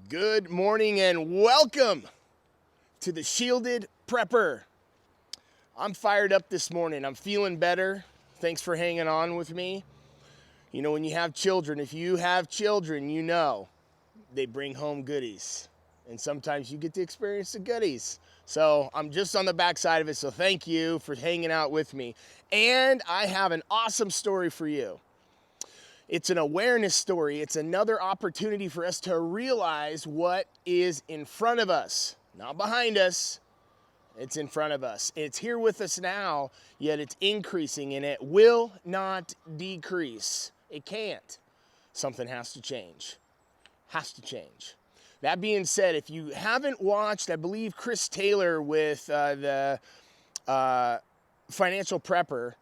Good morning and welcome to the Shielded Prepper. I'm fired up this morning. I'm feeling better. Thanks for hanging on with me. You know, when you have children, if you have children, you know they bring home goodies. And sometimes you get to experience the goodies. So I'm just on the backside of it. So thank you for hanging out with me. And I have an awesome story for you. It's an awareness story. It's another opportunity for us to realize what is in front of us, not behind us. It's in front of us. It's here with us now, yet it's increasing and it will not decrease. It can't. Something has to change. Has to change. That being said, if you haven't watched, I believe Chris Taylor with the Financial Prepper,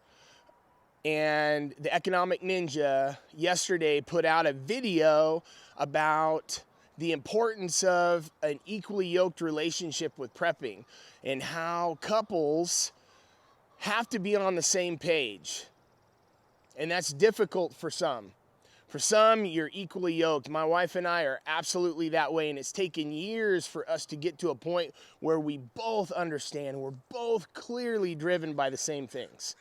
and the Economic Ninja yesterday put out a video about the importance of an equally yoked relationship with prepping and how couples have to be on the same page. And that's difficult for some. For some, you're equally yoked. My wife and I are absolutely that way, and it's taken years for us to get to a point where we both understand, we're both clearly driven by the same things.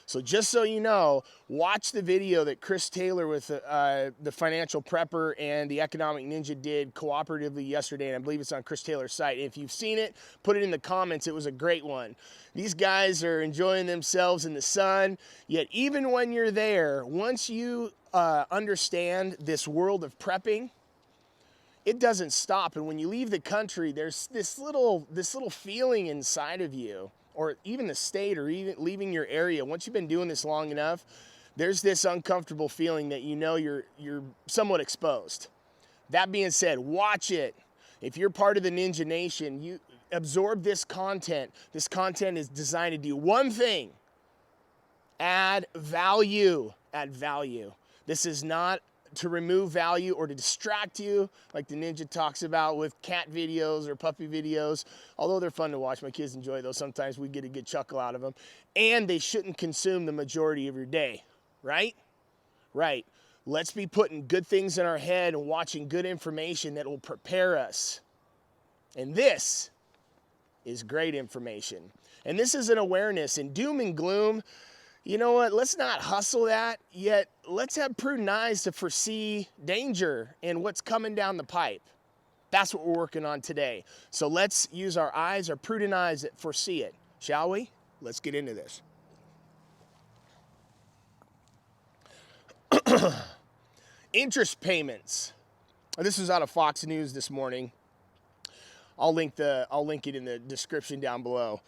So just so you know, watch the video that Chris Taylor with the Financial Prepper and the Economic Ninja did cooperatively yesterday, and I believe it's on Chris Taylor's site. If you've seen it, put it in the comments. It was a great one. These guys are enjoying themselves in the sun, yet even when you're there, once you understand this world of prepping, it doesn't stop. And when you leave the country, there's this little feeling inside of you, or even the state, or even leaving your area. Once you've been doing this long enough, there's this uncomfortable feeling that you know you're somewhat exposed. That being said, watch it. If you're part of the Ninja Nation, you absorb this content. This content is designed to do one thing: add value. Add value. This is not to remove value or to distract you like the Ninja talks about with cat videos or puppy videos, although they're fun to watch. My kids enjoy those. Sometimes we get a good chuckle out of them. And they shouldn't consume the majority of your day, right? Right. Let's be putting good things in our head and watching good information that will prepare us. And this is great information. And this is an awareness. And doom and gloom, you know what? Let's not hustle that, yet let's have prudent eyes to foresee danger and what's coming down the pipe. That's what we're working on today. So let's use our eyes, our prudent eyes that foresee it, shall we? Let's get into this. Interest payments. This is out of Fox News this morning. I'll link it in the description down below.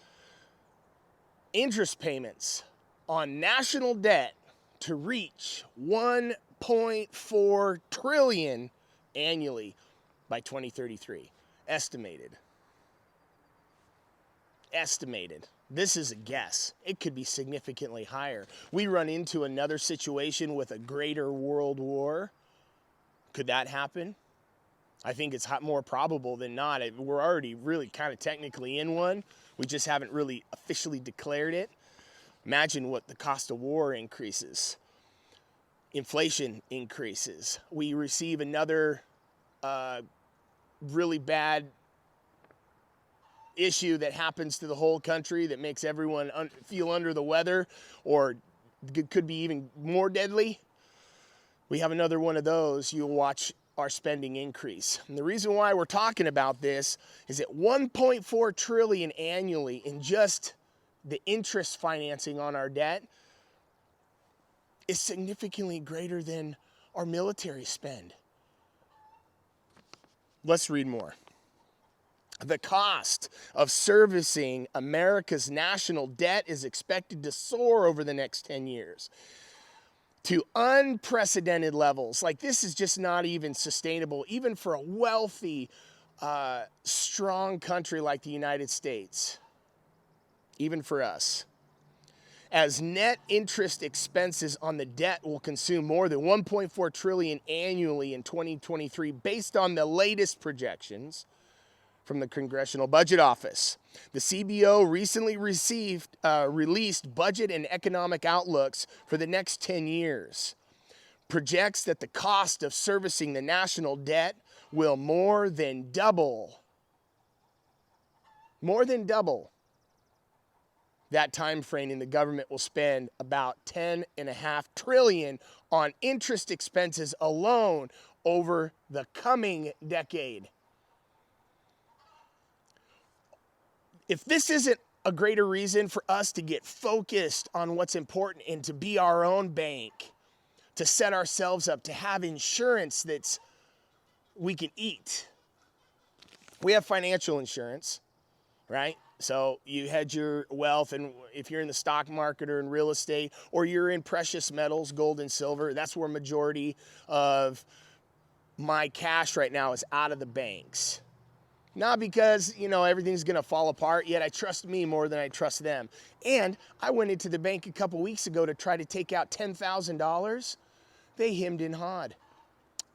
Interest payments on national debt to reach $1.4 trillion annually by 2033. Estimated. This is a guess. It could be significantly higher. We run into another situation with a greater world war. Could that happen? I think it's more probable than not. We're already really kind of technically in one. We just haven't really officially declared it. Imagine what the cost of war increases. Inflation increases. We receive another really bad issue that happens to the whole country that makes everyone feel under the weather, or could be even more deadly. We have another one of those. You'll watch our spending increase. And the reason why we're talking about this is that $1.4 trillion annually in just the interest financing on our debt is significantly greater than our military spend. Let's read more. The cost of servicing America's national debt is expected to soar over the next 10 years to unprecedented levels. Like, this is just not even sustainable, even for a wealthy, strong country like the United States. Even for us, as net interest expenses on the debt will consume more than $1.4 trillion annually in 2023, based on the latest projections from the Congressional Budget Office. The CBO recently released budget and economic outlooks for the next 10 years. projects that the cost of servicing the national debt will more than double. More than double that time frame, and the government will spend about $10.5 trillion on interest expenses alone over the coming decade. If this isn't a greater reason for us to get focused on what's important and to be our own bank, to set ourselves up, to have insurance that's we can eat. We have financial insurance, right? So you hedge your wealth, and if you're in the stock market or in real estate, or you're in precious metals, gold and silver, that's where majority of my cash right now is out of the banks. Not because, everything's going to fall apart, yet I trust me more than I trust them. And I went into the bank a couple weeks ago to try to take out $10,000. They hemmed and hawed.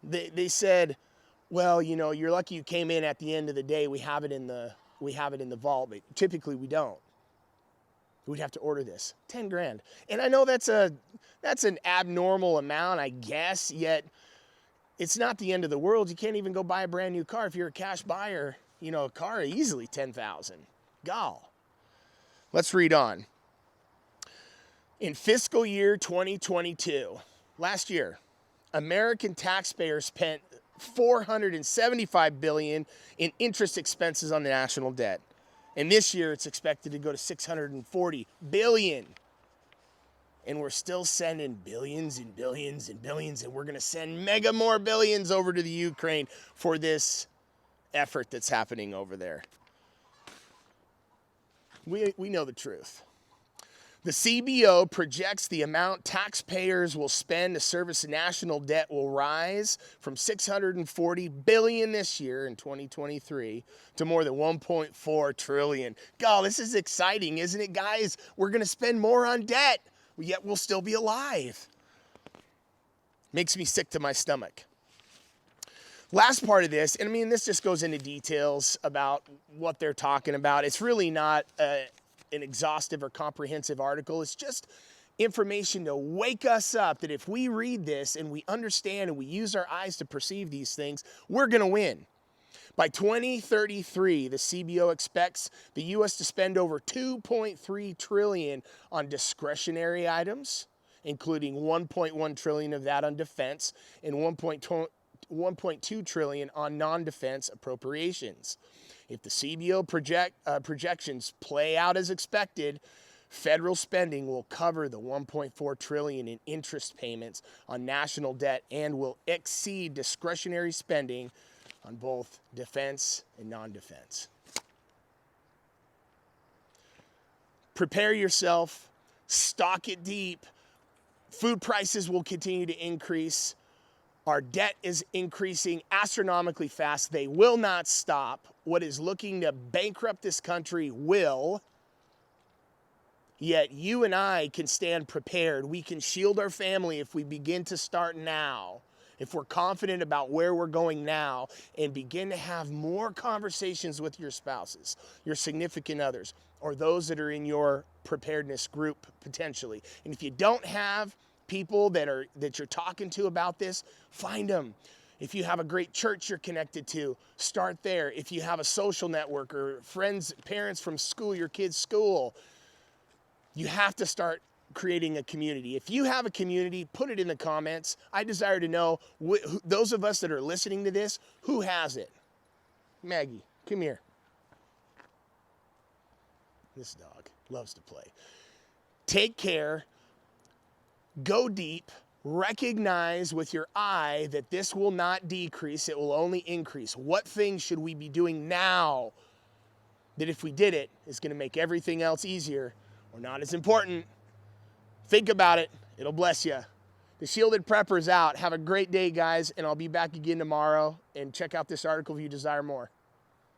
They said, well, you're lucky you came in at the end of the day. We have it in the vault, but typically we don't. We'd have to order this, 10 grand. And I know that's an abnormal amount, I guess, yet it's not the end of the world. You can't even go buy a brand new car. If you're a cash buyer, a car easily 10,000. Gall. Let's read on. In fiscal year 2022, last year, American taxpayers spent $475 billion in interest expenses on the national debt. And this year it's expected to go to $640 billion. And we're still sending billions and billions and billions, and we're going to send mega more billions over to the Ukraine for this effort that's happening over there. We know the truth. The CBO projects the amount taxpayers will spend to service the national debt will rise from $640 billion this year in 2023 to more than $1.4 trillion. God, this is exciting, isn't it, guys? We're going to spend more on debt, yet we'll still be alive. Makes me sick to my stomach. Last part of this, and this just goes into details about what they're talking about. It's really not an exhaustive or comprehensive article. It's just information to wake us up that if we read this and we understand and we use our eyes to perceive these things, we're going to win. By 2033, the CBO expects the U.S. to spend over $2.3 trillion on discretionary items, including $1.1 trillion of that on defense and $1.2 trillion on non-defense appropriations. If the CBO projections play out as expected, federal spending will cover the $1.4 trillion in interest payments on national debt and will exceed discretionary spending on both defense and non-defense. Prepare yourself, stock it deep. Food prices will continue to increase. Our debt is increasing astronomically fast. They will not stop. What is looking to bankrupt this country will. Yet you and I can stand prepared. We can shield our family if we begin to start now. If we're confident about where we're going now and begin to have more conversations with your spouses, your significant others, or those that are in your preparedness group potentially. And if you don't have people that you're talking to about this, find them. If you have a great church you're connected to, start there. If you have a social network or friends, parents from school, your kids' school, you have to start creating a community. If you have a community, put it in the comments. I desire to know, those of us that are listening to this, who has it? Maggie, come here. This dog loves to play. Take care. Go deep. Recognize with your eye that this will not decrease. It will only increase. What things should we be doing now that if we did it is going to make everything else easier or not as important? Think about it. It'll bless you. The Shielded Prepper's out. Have a great day, guys, and I'll be back again tomorrow. And check out this article if you desire more.